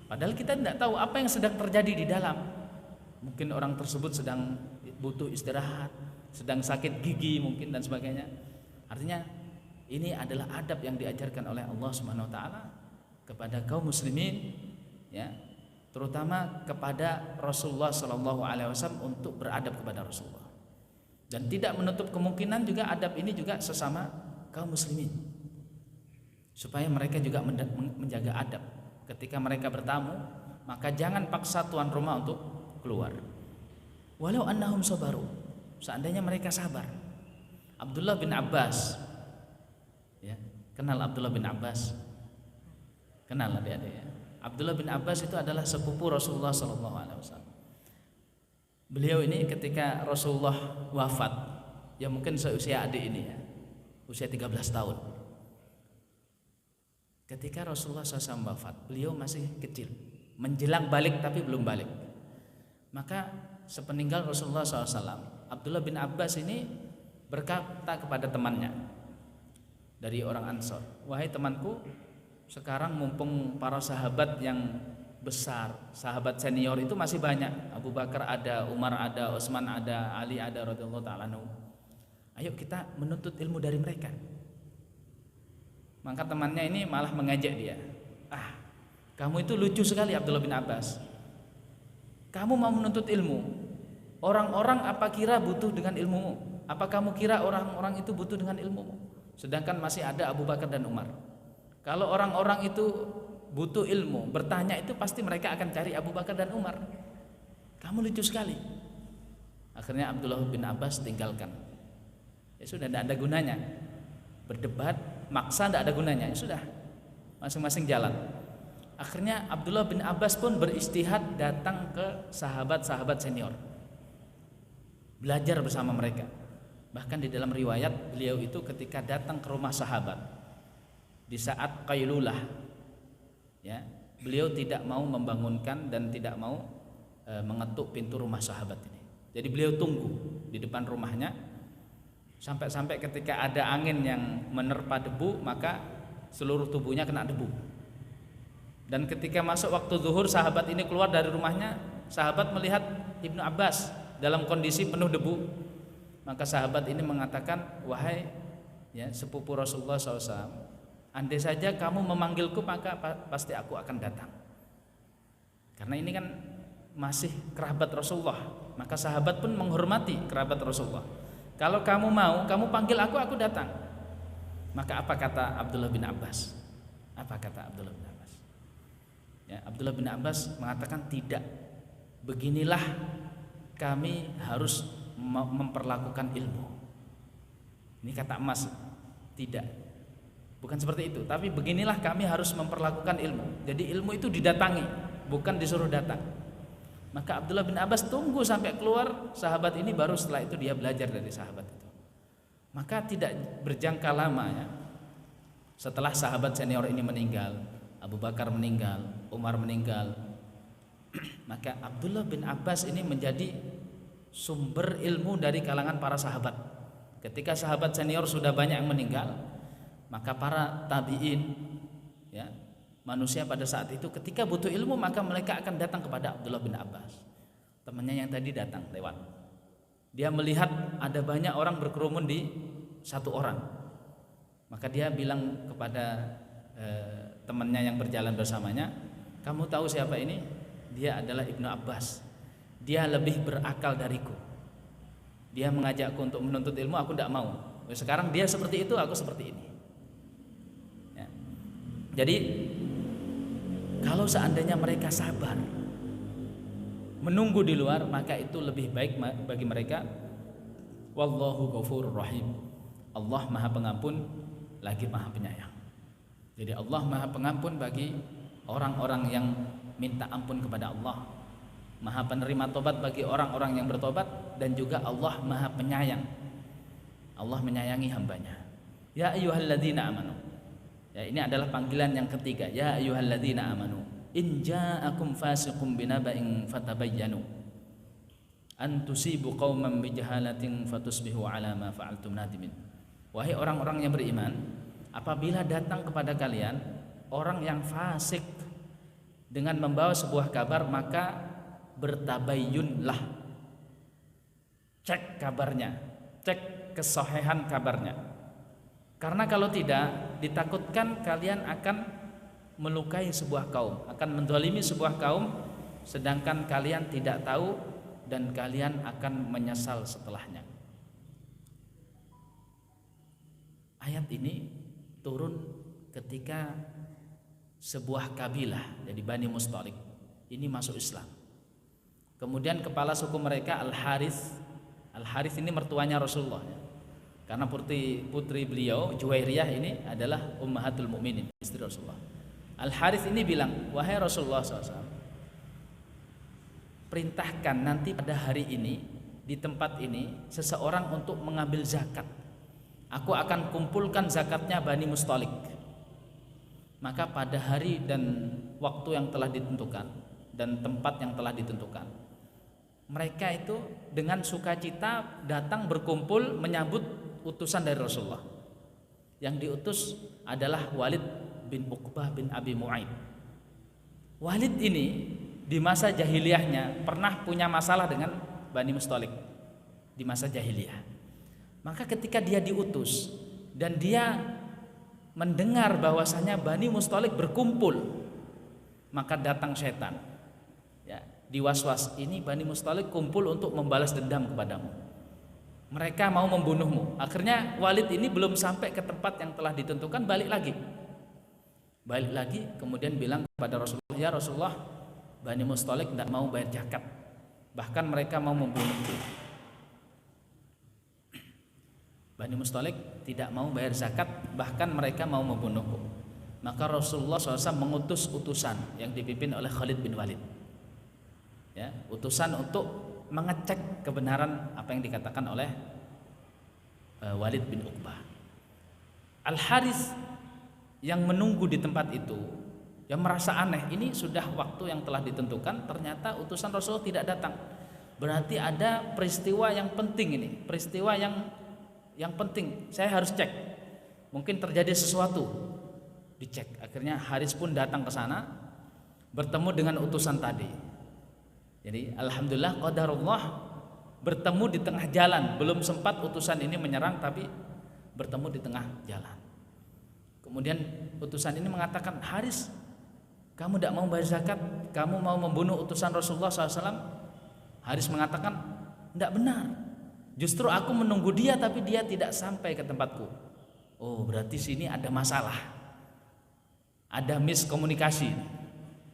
Speaker 2: Padahal kita tidak tahu apa yang sedang terjadi di dalam. Mungkin orang tersebut sedang butuh istirahat, sedang sakit gigi mungkin dan sebagainya. Artinya ini adalah adab yang diajarkan oleh Allah Subhanahu wa taala kepada kaum muslimin, ya, terutama kepada Rasulullah sallallahu alaihi wasallam untuk beradab kepada Rasulullah. Dan tidak menutup kemungkinan juga adab ini juga sesama kaum muslimin, supaya mereka juga menjaga adab. Ketika mereka bertamu, maka jangan paksa tuan rumah untuk keluar. Walau annahum sabaru, seandainya mereka sabar. Abdullah bin Abbas, ya, kenal Abdullah bin Abbas? Kenal adik-adik ya. Abdullah bin Abbas itu adalah sepupu Rasulullah sallallahu alaihi wasallam. Beliau ini ketika Rasulullah wafat, ya mungkin seusia adik ini ya, usia 13 tahun. Ketika Rasulullah SAW wafat, beliau masih kecil, menjelang balik tapi belum balik. Maka sepeninggal Rasulullah SAW, Abdullah bin Abbas ini berkata kepada temannya dari orang Ansor, wahai temanku, sekarang mumpung para sahabat yang besar, sahabat senior itu masih banyak, Abu Bakar ada, Umar ada, Utsman ada, Ali ada radhiyallahu ta'ala anhu. Ayo kita menuntut ilmu dari mereka. Maka temannya ini malah mengajak dia, kamu itu lucu sekali Abdullah bin Abbas. Kamu mau menuntut ilmu, orang-orang apa kira butuh dengan ilmumu? Apa kamu kira orang-orang itu butuh dengan ilmumu? Sedangkan masih ada Abu Bakar dan Umar. Kalau orang-orang itu butuh ilmu, bertanya itu pasti mereka akan cari Abu Bakar dan Umar. Kamu lucu sekali. Akhirnya Abdullah bin Abbas tinggalkan. Ya sudah, tidak ada gunanya berdebat, maksa tidak ada gunanya. Ya sudah, masing-masing jalan. Akhirnya Abdullah bin Abbas pun beristihad datang ke sahabat-sahabat senior, belajar bersama mereka. Bahkan di dalam riwayat beliau itu ketika datang ke rumah sahabat di saat qailulah, ya, beliau tidak mau membangunkan dan tidak mau mengetuk pintu rumah sahabat ini. Jadi beliau tunggu di depan rumahnya sampai-sampai ketika ada angin yang menerpa debu, maka seluruh tubuhnya kena debu. Dan ketika masuk waktu zuhur, sahabat ini keluar dari rumahnya, sahabat melihat Ibnu Abbas dalam kondisi penuh debu. Maka sahabat ini mengatakan, wahai ya sepupu Rasulullah SAW, andai saja kamu memanggilku maka pasti aku akan datang. Karena ini kan masih kerabat Rasulullah, maka sahabat pun menghormati kerabat Rasulullah. Kalau kamu mau, kamu panggil aku datang. Maka apa kata Abdullah bin Abbas? Apa kata Abdullah bin Abbas? Ya, Abdullah bin Abbas mengatakan, tidak, beginilah kami harus memperlakukan ilmu. Ini kata emas. Tidak, bukan seperti itu, tapi beginilah kami harus memperlakukan ilmu. Jadi ilmu itu didatangi, bukan disuruh datang. Maka Abdullah bin Abbas tunggu sampai keluar sahabat ini, baru setelah itu dia belajar dari sahabat itu. Maka tidak berjangka lama ya, setelah sahabat senior ini meninggal, Abu Bakar meninggal, Umar meninggal, maka Abdullah bin Abbas ini menjadi sumber ilmu dari kalangan para sahabat. Ketika sahabat senior sudah banyak yang meninggal, maka para tabi'in, ya, manusia pada saat itu ketika butuh ilmu maka mereka akan datang kepada Abdullah bin Abbas. Temannya yang tadi datang lewat, dia melihat ada banyak orang berkerumun di satu orang, maka dia bilang kepada temannya yang berjalan bersamanya, kamu tahu siapa ini? Dia adalah Ibnu Abbas, dia lebih berakal dariku, dia mengajakku untuk menuntut ilmu, aku tidak mau. Sekarang dia seperti itu, aku seperti ini ya. Jadi kalau seandainya mereka sabar menunggu di luar, maka itu lebih baik bagi mereka. Wallahu ghafurur rahim. Allah Maha Pengampun lagi Maha Penyayang. Jadi Allah Maha Pengampun bagi orang-orang yang minta ampun kepada Allah, Maha Penerima tobat bagi orang-orang yang bertobat, dan juga Allah Maha Penyayang. Allah menyayangi hambanya. Ya ayyuhalladzina amanu. Ya, ini adalah panggilan yang ketiga. Ya ayyuhalladzina amanu, in ja'akum fasiqun binaba'in fatabayyanu an tusibu qauman bijahalatin fatusbihu ala ma fa'altum nadimin. Wahai orang-orang yang beriman, apabila datang kepada kalian orang yang fasik dengan membawa sebuah kabar, maka bertabayyunlah, cek kabarnya, cek kesahihan kabarnya. Karena kalau tidak, ditakutkan kalian akan melukai sebuah kaum, akan mendolimi sebuah kaum, sedangkan kalian tidak tahu dan kalian akan menyesal setelahnya. Ayat ini turun ketika sebuah kabilah, jadi Bani Mustalik ini masuk Islam. Kemudian kepala suku mereka Al-Harith. Al-Harith ini mertuanya Rasulullah ya. Karena putri beliau Juwairiyah ini adalah ummahatul mukminin, istri Rasulullah. Al-Harith ini bilang, wahai Rasulullah SAW, perintahkan nanti pada hari ini di tempat ini seseorang untuk mengambil zakat. Aku akan kumpulkan zakatnya Bani Mustalik. Maka pada hari dan waktu yang telah ditentukan dan tempat yang telah ditentukan, mereka itu dengan sukacita datang berkumpul menyambut utusan dari Rasulullah. Yang diutus adalah Walid bin Uqbah bin Abi Mu'aid. Walid ini di masa jahiliyahnya pernah punya masalah dengan Bani Mustalik di masa jahiliyah. Maka ketika dia diutus dan dia mendengar bahwasanya Bani Mustalik berkumpul, maka datang setan ya, diwaswas, ini Bani Mustalik kumpul untuk membalas dendam kepadamu, mereka mau membunuhmu. Akhirnya Walid ini belum sampai ke tempat yang telah ditentukan, balik lagi. Balik lagi kemudian bilang kepada Rasulullah, ya Rasulullah, Bani Mustalik tidak mau bayar zakat, bahkan mereka mau membunuhku. Bani Mustalik tidak mau bayar zakat, bahkan mereka mau membunuhku. Maka Rasulullah SAW mengutus utusan yang dipimpin oleh Khalid bin Walid, ya, utusan untuk mengecek kebenaran apa yang dikatakan oleh Walid bin Uqbah. Al-Haris yang menunggu di tempat itu, yang merasa aneh, ini sudah waktu yang telah ditentukan, ternyata utusan Rasulullah tidak datang. Berarti ada peristiwa yang penting ini, peristiwa yang penting. Saya harus cek. Mungkin terjadi sesuatu. Dicek. Akhirnya Haris pun datang ke sana, bertemu dengan utusan tadi. Jadi alhamdulillah qadarullah, bertemu di tengah jalan. Belum sempat utusan ini menyerang, tapi bertemu di tengah jalan. Kemudian utusan ini mengatakan, Haris, kamu tidak mau bayar zakat, kamu mau membunuh utusan Rasulullah SAW. Haris mengatakan, tidak benar, justru aku menunggu dia tapi dia tidak sampai ke tempatku. Oh, berarti sini ada masalah, ada miskomunikasi.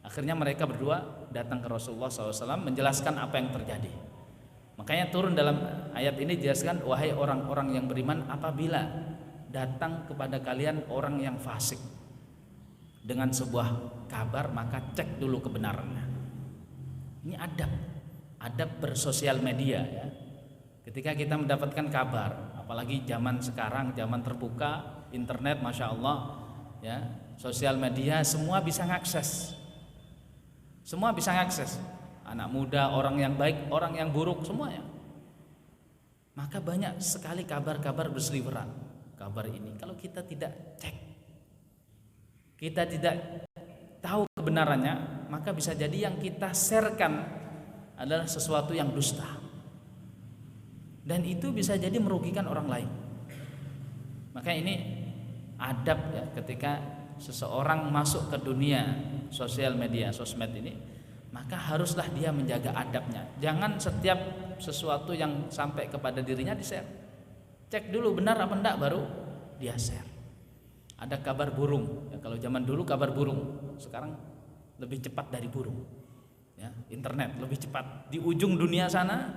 Speaker 2: Akhirnya mereka berdua datang ke Rasulullah SAW menjelaskan apa yang terjadi. Makanya turun dalam ayat ini dijelaskan, wahai orang-orang yang beriman, apabila datang kepada kalian orang yang fasik dengan sebuah kabar, maka cek dulu kebenarannya. Ini adab bersosial media, ya. Ketika kita mendapatkan kabar, apalagi zaman sekarang, zaman terbuka, internet, masya Allah, ya, sosial media, semua bisa ngakses, anak muda, orang yang baik, orang yang buruk, semuanya. Maka banyak sekali kabar-kabar berseliweran. Kabar ini kalau kita tidak cek, kita tidak tahu kebenarannya, maka bisa jadi yang kita sharekan adalah sesuatu yang dusta, dan itu bisa jadi merugikan orang lain. Maka ini adab, ya, ketika seseorang masuk ke dunia sosial media, sosmed ini, maka haruslah dia menjaga adabnya. Jangan setiap sesuatu yang sampai kepada dirinya di-share. Cek dulu benar apa enggak, baru dia share. Ada kabar burung, ya, kalau zaman dulu kabar burung, sekarang lebih cepat dari burung, ya, internet lebih cepat. Di ujung dunia sana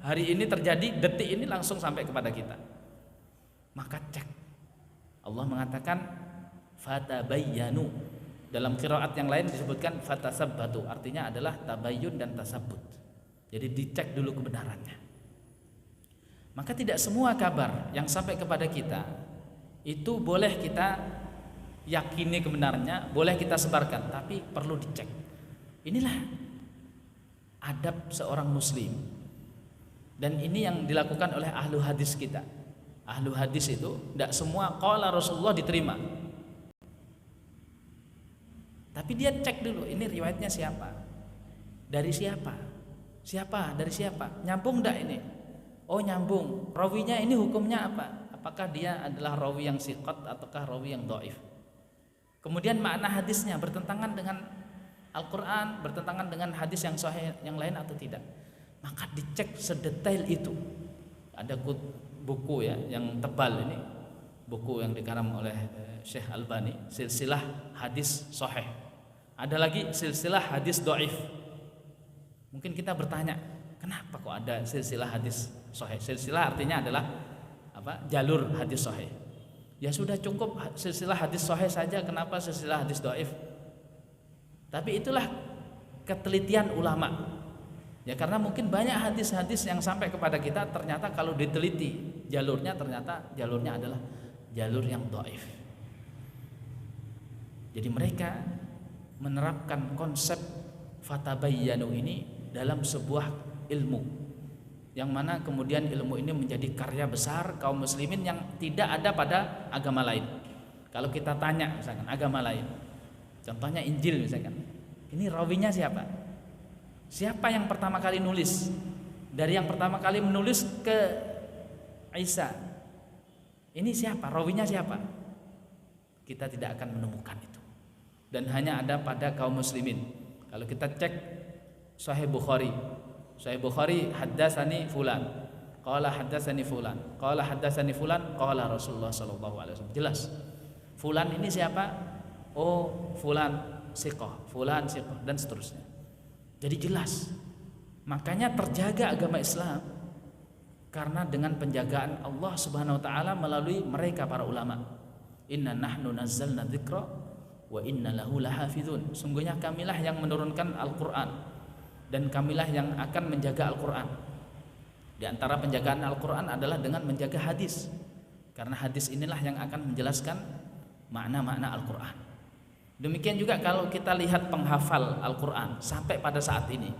Speaker 2: hari ini terjadi, detik ini langsung sampai kepada kita. Maka cek. Allah mengatakan fatabayyanu. Dalam qiraat yang lain disebutkan fatasabbatu, artinya adalah tabayyun dan tasabbut. Jadi dicek dulu kebenarannya. Maka tidak semua kabar yang sampai kepada kita itu boleh kita yakini kebenarannya, boleh kita sebarkan, tapi perlu dicek. Inilah adab seorang muslim. Dan ini yang dilakukan oleh ahlu hadis kita. Ahlu hadis itu tidak semua qala Rasulullah diterima, tapi dia cek dulu, ini riwayatnya siapa, dari siapa, dari siapa, nyambung enggak ini? Oh nyambung. Rawinya ini hukumnya apa? Apakah dia adalah rawi yang siqat ataukah rawi yang dhaif? Kemudian makna hadisnya bertentangan dengan Al-Quran, bertentangan dengan hadis yang sahih yang lain atau tidak? Maka dicek sedetail itu. Ada buku, ya, yang tebal ini, buku yang dikaram oleh Syekh Albani, silsilah hadis sahih. Ada lagi silsilah hadis dhaif. Mungkin kita bertanya, kenapa kok ada silsilah hadis sahih? Silsilah artinya adalah apa? Jalur hadis sahih. Ya sudah cukup silsilah hadis sahih saja, kenapa silsilah hadis dhaif? Tapi itulah ketelitian ulama. Ya karena mungkin banyak hadis-hadis yang sampai kepada kita, ternyata kalau diteliti jalurnya, ternyata jalurnya adalah jalur yang dhaif. Jadi mereka menerapkan konsep fatabayyanu ini dalam sebuah ilmu, yang mana kemudian ilmu ini menjadi karya besar kaum muslimin yang tidak ada pada agama lain. Kalau kita tanya misalkan agama lain, contohnya Injil misalkan, ini rawinya siapa? Siapa yang pertama kali nulis? Dari yang pertama kali menulis ke Isa, ini siapa? Rawinya siapa? Kita tidak akan menemukan itu, dan hanya ada pada kaum muslimin. Kalau kita cek Sahih Bukhari, haddatsani fulan, qala haddatsani fulan, qala haddatsani fulan, qala Rasulullah sallallahu alaihi wasallam. Jelas. Fulan ini siapa? oh fulan siqah, fulan siqah, dan seterusnya. Jadi jelas. Makanya terjaga agama Islam karena dengan penjagaan Allah Subhanahu wa taala melalui mereka para ulama. Inna nahnu nazzalna dzikra wa inna lahu lahafizun. Sungguhnya kamilah yang menurunkan Al-Qur'an dan kamilah yang akan menjaga Al-Qur'an. Di antara penjagaan Al-Qur'an adalah dengan menjaga hadis. Karena hadis inilah yang akan menjelaskan makna-makna Al-Qur'an. Demikian juga kalau kita lihat penghafal Al-Qur'an sampai pada saat ini,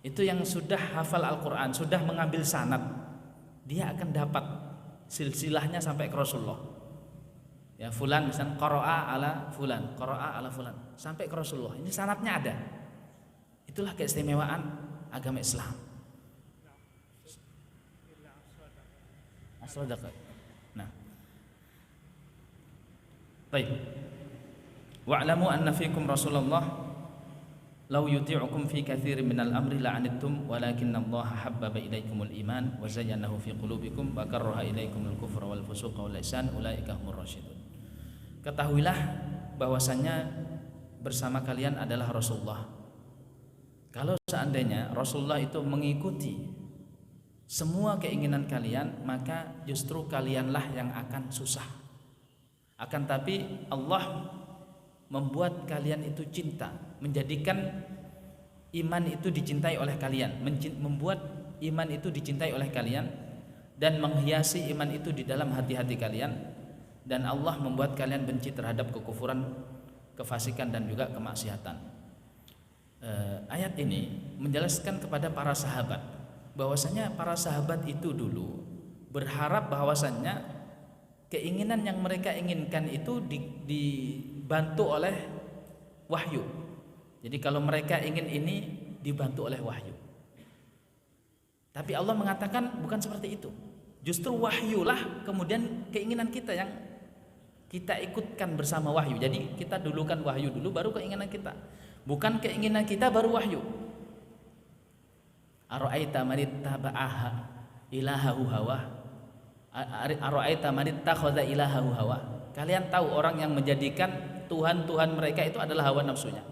Speaker 2: itu yang sudah hafal Al-Quran, sudah mengambil sanad, dia akan dapat silsilahnya sampai ke Rasulullah. Ya, fulan misalnya qara'a ala fulan, qara'a ala fulan, sampai ke Rasulullah. Ini sanadnya ada. Itulah keistimewaan agama Islam. Nah, baik. Wa'lamu anna fikum Rasulullah law yuti'ukum fi katsirin minal amri la'anittum walakinallaha habbaba ilaikumul iman wa zayyanahu fi qulubikum wa karraha ilaikumul kufra wal fusuqa wal isyan ulaika humur rasyidun. Ketahuilah bahwasanya bersama kalian adalah Rasulullah. Kalau seandainya Rasulullah itu mengikuti semua keinginan kalian, maka justru kalianlah yang akan susah. Akan tapi Allah membuat kalian itu cinta, menjadikan iman itu dicintai oleh kalian, membuat iman itu dicintai oleh kalian, dan menghiasi iman itu di dalam hati-hati kalian, dan Allah membuat kalian benci terhadap kekufuran, kefasikan, dan juga kemaksiatan. Ayat ini menjelaskan kepada para sahabat bahwasanya para sahabat itu dulu berharap bahwasanya keinginan yang mereka inginkan itu dibantu oleh wahyu. Jadi kalau mereka ingin ini dibantu oleh wahyu. Tapi Allah mengatakan bukan seperti itu. Justru wahyulah kemudian keinginan kita yang kita ikutkan bersama wahyu. Jadi kita dulukan wahyu dulu baru keinginan kita. Bukan keinginan kita baru wahyu. Ara'aita man ittaba'aha ilahahu hawa. Ara'aita man ittakhadha ilahahu hawa. Kalian tahu orang yang menjadikan Tuhan-Tuhan mereka itu adalah hawa nafsunya.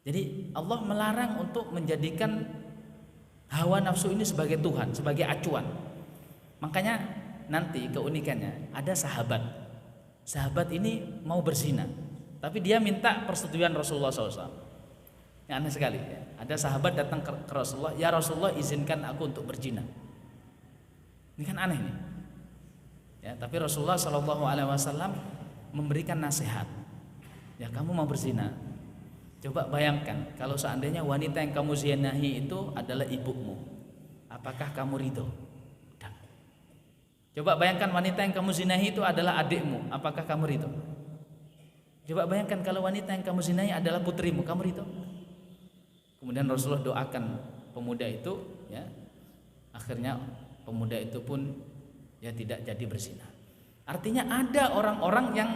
Speaker 2: Jadi Allah melarang untuk menjadikan hawa nafsu ini sebagai Tuhan, sebagai acuan. Makanya nanti keunikannya ada sahabat. Sahabat ini mau berzina, tapi dia minta persetujuan Rasulullah SAW. Yang aneh sekali. Ada sahabat datang ke Rasulullah, ya Rasulullah izinkan aku untuk berzina. Ini kan aneh nih. Ya, tapi Rasulullah SAW memberikan nasihat. Ya, kamu mau berzina, coba bayangkan kalau seandainya wanita yang kamu zinahi itu adalah ibumu, apakah kamu ridho? Coba bayangkan wanita yang kamu zinahi itu adalah adikmu, apakah kamu ridho? Coba bayangkan kalau wanita yang kamu zinahi adalah putrimu, kamu ridho? Kemudian Rasulullah doakan pemuda itu, ya, akhirnya pemuda itu pun ya tidak jadi berzina. Artinya ada orang-orang yang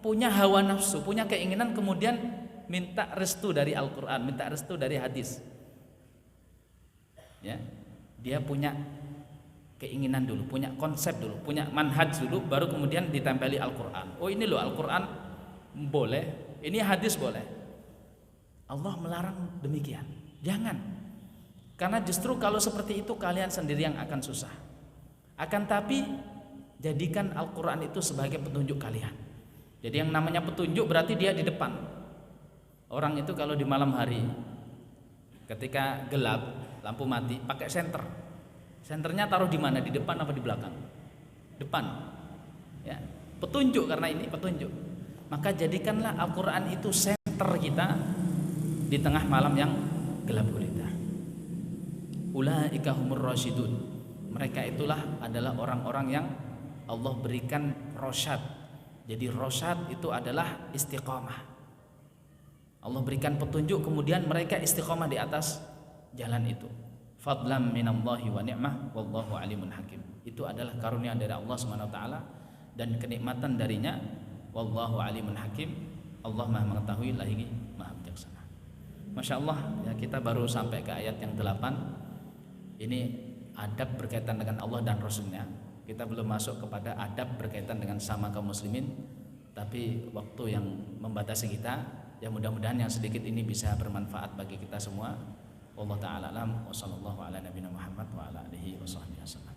Speaker 2: punya hawa nafsu, punya keinginan, kemudian minta restu dari Al-Quran, minta restu dari hadis. Ya, dia punya keinginan dulu, punya konsep dulu, punya manhaj dulu, baru kemudian ditempeli Al-Quran. Oh ini loh Al-Quran boleh, ini hadis boleh. Allah melarang demikian. Jangan. Karena justru kalau seperti itu kalian sendiri yang akan susah. Akan tapi jadikan Al-Quran itu sebagai petunjuk kalian. Jadi yang namanya petunjuk berarti dia di depan. Orang itu kalau di malam hari ketika gelap, lampu mati, pakai senter. Senternya taruh di mana? Di depan apa di belakang? Depan. Ya, petunjuk, karena ini petunjuk. Maka jadikanlah Al-Quran itu senter kita di tengah malam yang gelap gulita. Ulaika humur rasyidun. Mereka itulah adalah orang-orang yang Allah berikan rosyad. Jadi rosyad itu adalah istiqamah. Allah berikan petunjuk, kemudian mereka istiqamah di atas jalan itu. Fadlam minallahi wa ni'mah wallahu alimun hakim. Itu adalah karunia dari Allah Subhanahu wa taala dan kenikmatan darinya. Wallahu alimun hakim. Allah Maha mengetahui lagi Maha bijaksana. Masya Allah, ya, kita baru sampai ke ayat yang 8. Ini adab berkaitan dengan Allah dan Rasulnya. Kita belum masuk kepada adab berkaitan dengan sama kaum muslimin. tapi waktu yang membatasi kita. Ya mudah-mudahan yang sedikit ini bisa bermanfaat bagi kita semua. Wallahu taala alam wa sallallahu ala nabiyina Muhammad wa ala alihi wasallam.